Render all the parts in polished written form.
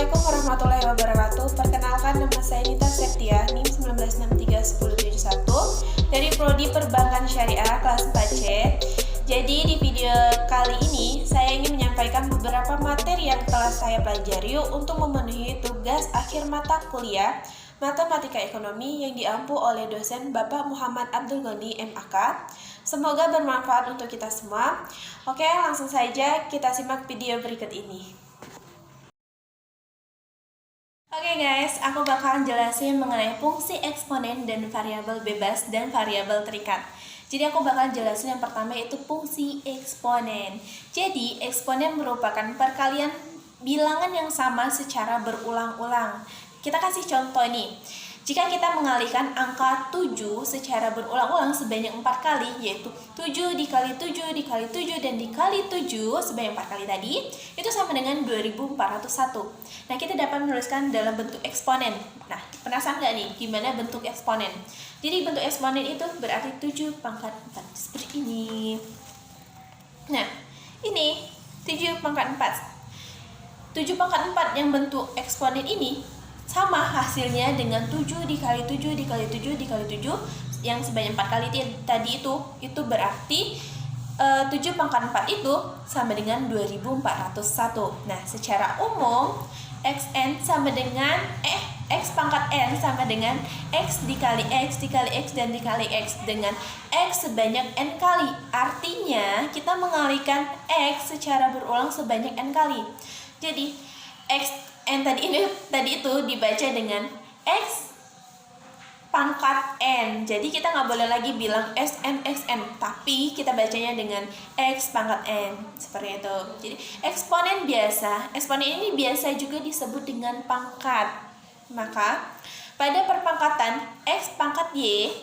Assalamualaikum warahmatullahi wabarakatuh. Perkenalkan, nama saya Nita Septia, NIM 19631071 dari Prodi Perbankan Syariah kelas 4C. Jadi di video kali ini saya ingin menyampaikan beberapa materi yang telah saya pelajari untuk memenuhi tugas akhir mata kuliah Matematika Ekonomi yang diampu oleh dosen Bapak Muhammad Abdul Ghani MAK. Semoga bermanfaat untuk kita semua. Oke, langsung saja kita simak video berikut ini. Oke guys, aku bakalan jelasin mengenai fungsi eksponen dan variabel bebas dan variabel terikat. Jadi aku bakalan jelasin yang pertama yaitu fungsi eksponen. Jadi eksponen merupakan perkalian bilangan yang sama secara berulang-ulang. Kita kasih contoh nih. Jika kita mengalihkan angka 7 secara berulang-ulang sebanyak 4 kali, yaitu 7 dikali 7 dikali 7 dan dikali 7 sebanyak 4 kali tadi, itu sama dengan 2401. Nah, kita dapat menuliskan dalam bentuk eksponen. Nah, penasaran nggak nih gimana bentuk eksponen? Jadi bentuk eksponen itu berarti 7 pangkat 4 seperti ini. Nah, ini 7 pangkat 4. 7 pangkat 4 yang bentuk eksponen ini sama hasilnya dengan 7 dikali 7 dikali 7 dikali 7 yang sebanyak 4 kali tadi itu berarti 7 pangkat 4 itu sama dengan 2401. Nah, secara umum xn sama dengan x pangkat n sama dengan x dikali x dikali x dan dikali x dengan x sebanyak n kali. Artinya kita mengalihkan x secara berulang sebanyak n kali. Jadi x n tadi itu dibaca dengan x pangkat n. Jadi kita nggak boleh lagi bilang xn, tapi kita bacanya dengan x pangkat n seperti itu. Jadi eksponen ini biasa juga disebut dengan pangkat. Maka pada perpangkatan x pangkat y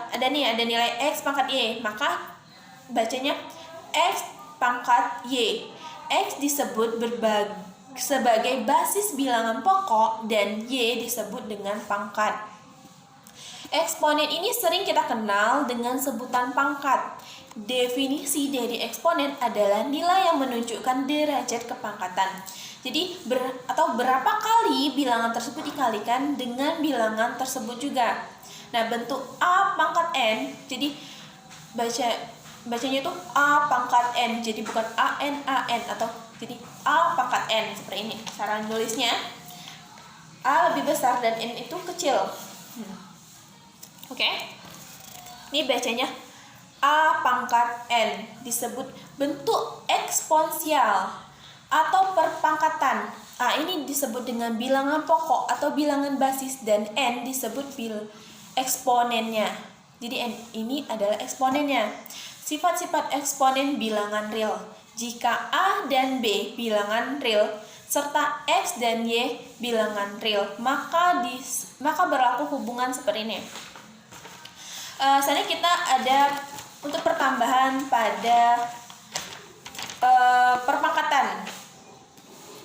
ada nilai x pangkat y, maka bacanya x pangkat y. X disebut sebagai basis bilangan pokok dan y disebut dengan pangkat. Eksponen ini sering kita kenal dengan sebutan pangkat. Definisi dari eksponen adalah nilai yang menunjukkan derajat kepangkatan. Jadi berapa kali bilangan tersebut dikalikan dengan bilangan tersebut juga. Nah, bentuk a pangkat n, jadi bacanya itu a pangkat n, jadi bukan an atau jadi a pangkat n seperti ini. Cara nulisnya a lebih besar dan n itu kecil. Oke. Ini bacanya a pangkat n, disebut bentuk eksponensial atau perpangkatan. A ini disebut dengan bilangan pokok atau bilangan basis dan n disebut eksponennya. Jadi n ini adalah eksponennya. Sifat-sifat eksponen bilangan real. Jika a dan b bilangan real serta x dan y bilangan real, maka berlaku hubungan seperti ini. Selanjutnya kita ada untuk pertambahan pada perpangkatan.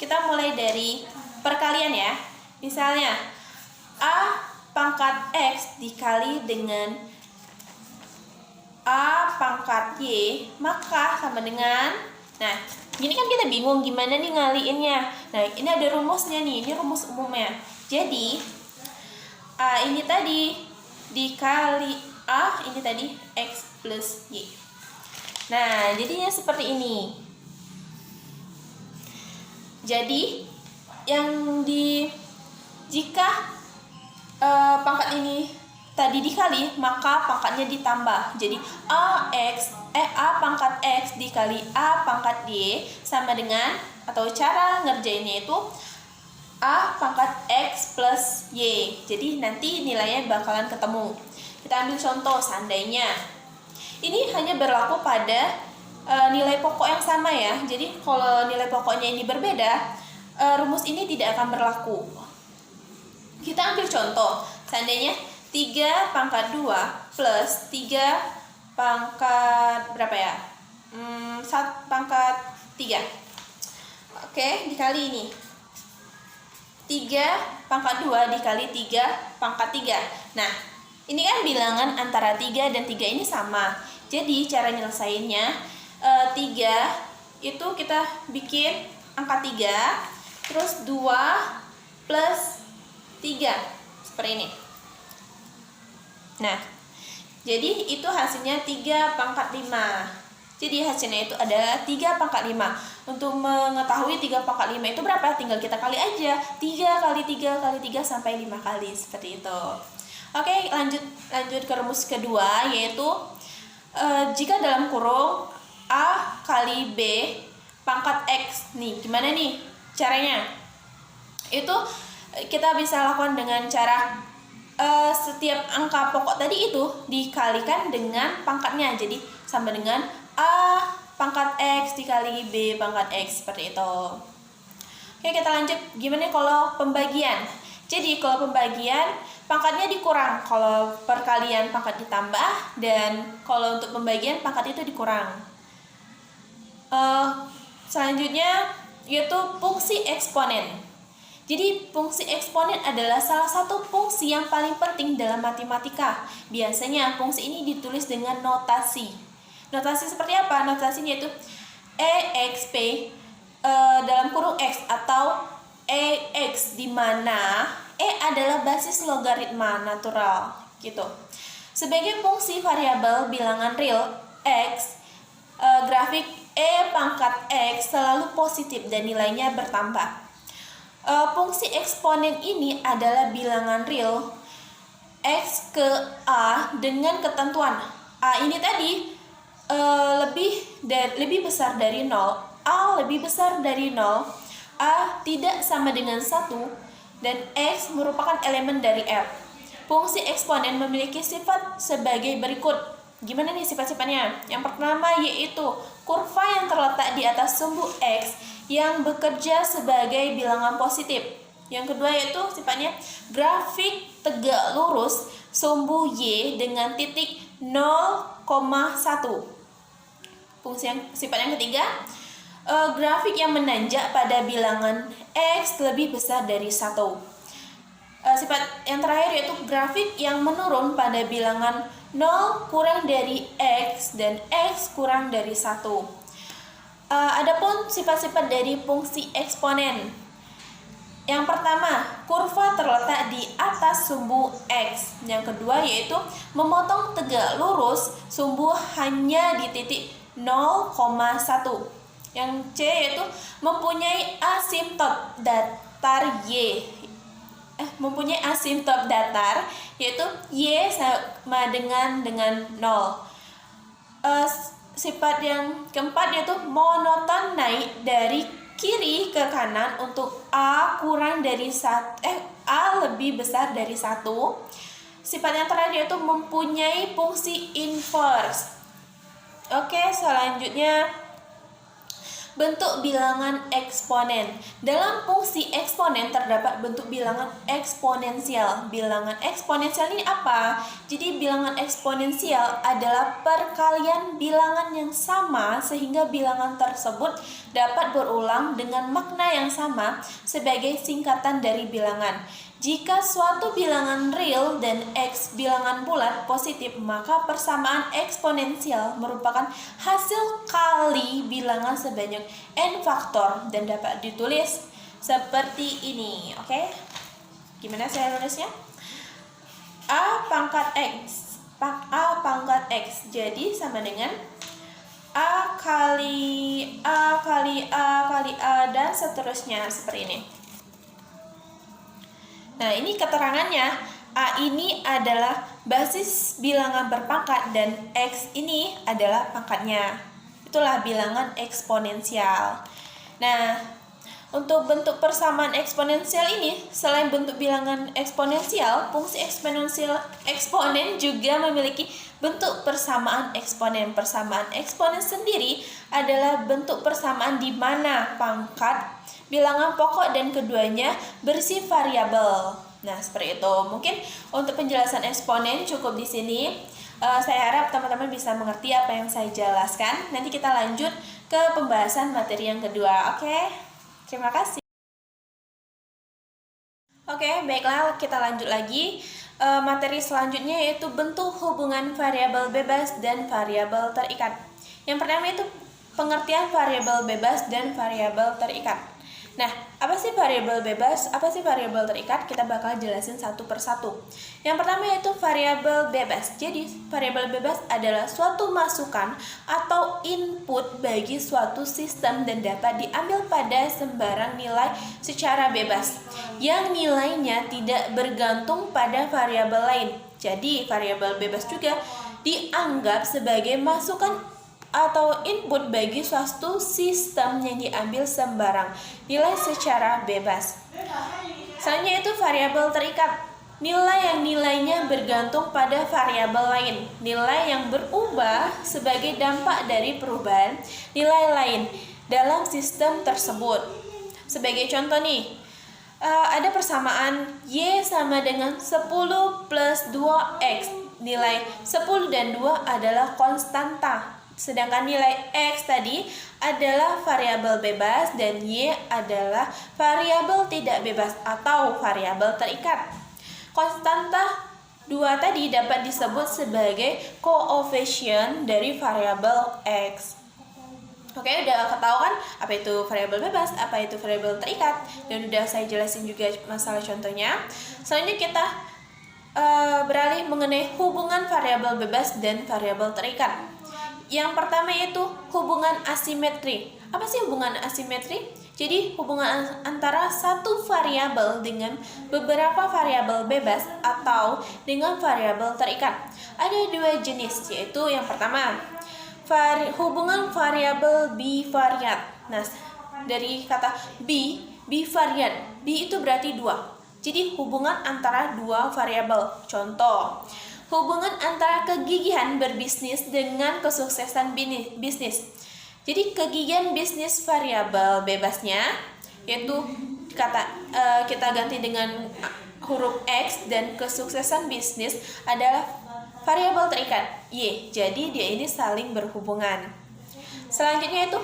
Kita mulai dari perkalian ya. Misalnya a pangkat x dikali dengan a pangkat y, maka sama dengan, nah ini kan kita bingung gimana nih ngaliinnya. Nah, ini ada rumusnya nih, ini rumus umumnya. Jadi a ini tadi dikali a ini tadi x plus y. Nah, jadinya seperti ini. Jadi jika pangkat ini tadi dikali, maka pangkatnya ditambah. Jadi a pangkat x dikali a pangkat y sama dengan, atau cara ngerjainnya itu a pangkat x plus y. Jadi nanti nilainya bakalan ketemu. Kita ambil contoh seandainya ini hanya berlaku pada nilai pokok yang sama ya. Jadi kalau nilai pokoknya ini berbeda, rumus ini tidak akan berlaku. Kita ambil contoh seandainya 3 pangkat 2 plus 3 pangkat berapa ya? 1 pangkat 3. Oke, dikali ini 3 pangkat 2 dikali 3 pangkat 3. Nah, ini kan bilangan antara 3 dan 3 ini sama. Jadi cara nyelesainnya 3 itu kita bikin angka 3 terus 2 plus 3 seperti ini. Nah, jadi itu hasilnya 3 pangkat 5. Jadi hasilnya itu adalah 3 pangkat 5. Untuk mengetahui 3 pangkat 5 itu berapa, tinggal kita kali aja. 3 kali 3 kali 3 sampai 5 kali, seperti itu. Oke, lanjut ke rumus kedua, yaitu jika dalam kurung A kali B pangkat X. Nih, gimana nih caranya? Itu kita bisa lakukan dengan cara setiap angka pokok tadi itu dikalikan dengan pangkatnya. Jadi sama dengan A pangkat X dikali B pangkat X, seperti itu. Oke, kita lanjut. Gimana kalau pembagian? Jadi kalau pembagian pangkatnya dikurang, kalau perkalian pangkat ditambah, dan kalau untuk pembagian pangkat itu dikurang. Selanjutnya yaitu fungsi eksponen. Jadi fungsi eksponen adalah salah satu fungsi yang paling penting dalam matematika. Biasanya fungsi ini ditulis dengan notasi. Notasi seperti apa? Notasinya itu EXP dalam kurung X atau EX, di mana E adalah basis logaritma natural gitu. Sebagai fungsi variabel bilangan real X, grafik E pangkat X selalu positif dan nilainya bertambah. Fungsi eksponen ini adalah bilangan real X ke A dengan ketentuan A ini tadi lebih besar dari 0, A lebih besar dari 0, A tidak sama dengan 1, dan X merupakan elemen dari F. Fungsi eksponen memiliki sifat sebagai berikut. Gimana nih sifat-sifatnya? Yang pertama yaitu kurva yang terletak di atas sumbu X yang bekerja sebagai bilangan positif. Yang kedua yaitu sifatnya grafik tegak lurus sumbu Y dengan titik 0,1. Sifat yang ketiga, grafik yang menanjak pada bilangan X lebih besar dari 1. Sifat yang terakhir yaitu grafik yang menurun pada bilangan 0 kurang dari X dan X kurang dari 1. Adapun sifat-sifat dari fungsi eksponen. Yang pertama, kurva terletak di atas sumbu X. Yang kedua yaitu memotong tegak lurus sumbu hanya di titik 0,1. Yang C yaitu mempunyai asimptot datar Y. Mempunyai asimptot datar yaitu Y sama dengan 0. Sifat yang keempat yaitu monoton naik dari kiri ke kanan untuk A kurang dari A lebih besar dari 1. Sifat yang terakhir yaitu mempunyai fungsi inverse. Oke, selanjutnya bentuk bilangan eksponen. Dalam fungsi eksponen terdapat bentuk bilangan eksponensial. Bilangan eksponensial ini apa? Jadi bilangan eksponensial adalah perkalian bilangan yang sama sehingga bilangan tersebut dapat berulang dengan makna yang sama sebagai singkatan dari bilangan. Jika suatu bilangan real dan X bilangan bulat positif, maka persamaan eksponensial merupakan hasil kali bilangan sebanyak n faktor dan dapat ditulis seperti ini. Oke? Gimana saya nulisnya? A pangkat X jadi sama dengan A kali A kali A kali A dan seterusnya seperti ini. Nah, ini keterangannya. A ini adalah basis bilangan berpangkat dan X ini adalah pangkatnya. Itulah bilangan eksponensial. Nah, untuk bentuk persamaan eksponensial ini, selain bentuk bilangan eksponensial, fungsi eksponen juga memiliki bentuk persamaan eksponen. Persamaan eksponen sendiri adalah bentuk persamaan di mana pangkat bilangan pokok dan keduanya bersih variabel. Nah, seperti itu. Mungkin untuk penjelasan eksponen cukup di sini. Saya harap teman-teman bisa mengerti apa yang saya jelaskan. Nanti kita lanjut ke pembahasan materi yang kedua. Oke? Terima kasih. Oke, baiklah, kita lanjut lagi. Materi selanjutnya yaitu bentuk hubungan variabel bebas dan variabel terikat. Yang pertama itu pengertian variabel bebas dan variabel terikat. Nah, apa sih variabel bebas? Apa sih variabel terikat? Kita bakal jelasin satu persatu. Yang pertama yaitu variabel bebas. Jadi, variabel bebas adalah suatu masukan atau input bagi suatu sistem dan dapat diambil pada sembarang nilai secara bebas, yang nilainya tidak bergantung pada variabel lain. Jadi, variabel bebas juga dianggap sebagai masukan atau input bagi suatu sistem yang diambil sembarang nilai secara bebas. Selanjutnya itu variabel terikat. Nilai yang nilainya bergantung pada variabel lain. Nilai yang berubah sebagai dampak dari perubahan nilai lain dalam sistem tersebut. Sebagai contoh nih, ada persamaan Y sama dengan 10 plus 2X. Nilai 10 dan 2 adalah konstanta. Sedangkan nilai X tadi adalah variabel bebas dan Y adalah variabel tidak bebas atau variabel terikat. Konstanta 2 tadi dapat disebut sebagai koefisien dari variabel X. Oke, udah ketahuan kan apa itu variabel bebas, apa itu variabel terikat, dan udah saya jelasin juga masalah contohnya. Selanjutnya kita beralih mengenai hubungan variabel bebas dan variabel terikat. Yang pertama yaitu hubungan asimetri. Apa sih hubungan asimetri? Jadi hubungan antara satu variabel dengan beberapa variabel bebas atau dengan variabel terikat. Ada dua jenis, yaitu yang pertama hubungan variabel bivariat. Nah, dari kata bivariat, bi itu berarti dua. Jadi hubungan antara dua variabel. Contoh, hubungan antara kegigihan berbisnis dengan kesuksesan bisnis. Jadi kegigihan bisnis variabel bebasnya yaitu kita ganti dengan huruf X, dan kesuksesan bisnis adalah variabel terikat Y. Jadi dia ini saling berhubungan. Selanjutnya itu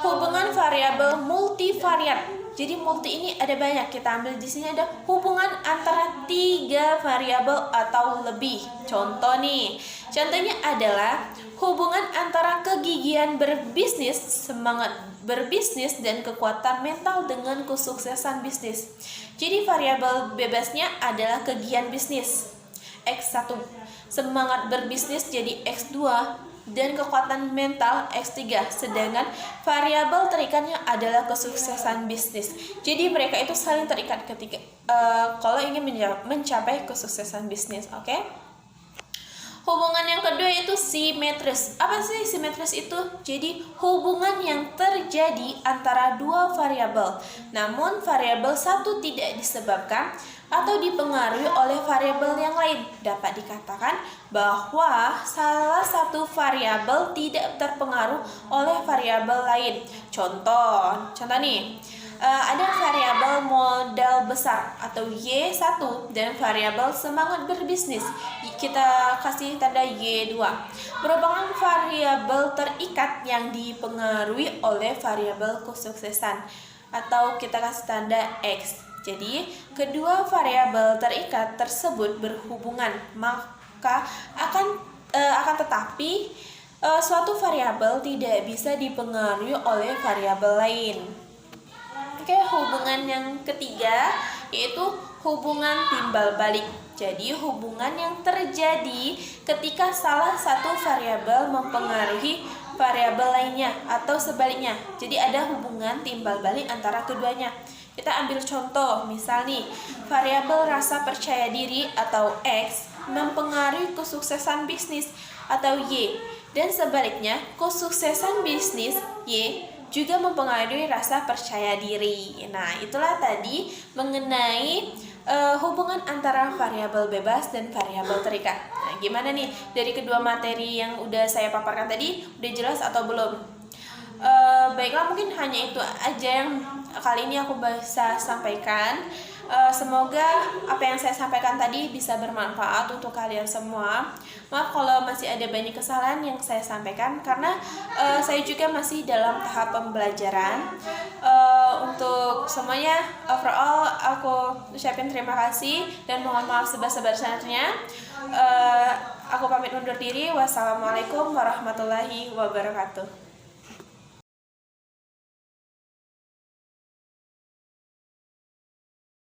hubungan variabel multivariat. Jadi multi ini ada banyak. Kita ambil di sini ada hubungan antara 3 variabel atau lebih. Contohnya adalah hubungan antara kegigihan berbisnis, semangat berbisnis, dan kekuatan mental dengan kesuksesan bisnis. Jadi variabel bebasnya adalah kegigihan bisnis X1, semangat berbisnis jadi X2, dan kekuatan mental X3. Sedangkan variabel terikatnya adalah kesuksesan bisnis. Jadi mereka itu saling terikat ketika kalau ingin mencapai kesuksesan bisnis. Oke? Hubungan yang kedua yaitu simetris. Apa sih simetris itu? Jadi hubungan yang terjadi antara dua variabel, namun variabel satu tidak disebabkan atau dipengaruhi oleh variabel yang lain. Dapat dikatakan bahwa salah satu variabel tidak terpengaruh oleh variabel lain. Contoh nih, ada variabel modal besar atau Y1 dan variabel semangat berbisnis, kita kasih tanda Y2, merupakan variabel terikat yang dipengaruhi oleh variabel kesuksesan, atau kita kasih tanda X. Jadi, kedua variabel terikat tersebut berhubungan, maka akan tetapi suatu variabel tidak bisa dipengaruhi oleh variabel lain. Oke, hubungan yang ketiga yaitu hubungan timbal balik. Jadi, hubungan yang terjadi ketika salah satu variabel mempengaruhi variabel lainnya atau sebaliknya. Jadi, ada hubungan timbal balik antara keduanya. Kita ambil contoh, misal nih, variabel rasa percaya diri atau X mempengaruhi kesuksesan bisnis atau Y, dan sebaliknya kesuksesan bisnis Y juga mempengaruhi rasa percaya diri. Nah, itulah tadi mengenai hubungan antara variabel bebas dan variabel terikat. Nah, gimana nih dari kedua materi yang udah saya paparkan tadi, udah jelas atau belum? Baiklah, mungkin hanya itu aja yang kali ini aku bisa sampaikan. Semoga apa yang saya sampaikan tadi bisa bermanfaat untuk kalian semua. Maaf kalau masih ada banyak kesalahan yang saya sampaikan, karena saya juga masih dalam tahap pembelajaran. Untuk semuanya, overall aku ucapin terima kasih dan mohon maaf sebesar-besarnya. Aku pamit undur diri. Wassalamualaikum warahmatullahi wabarakatuh.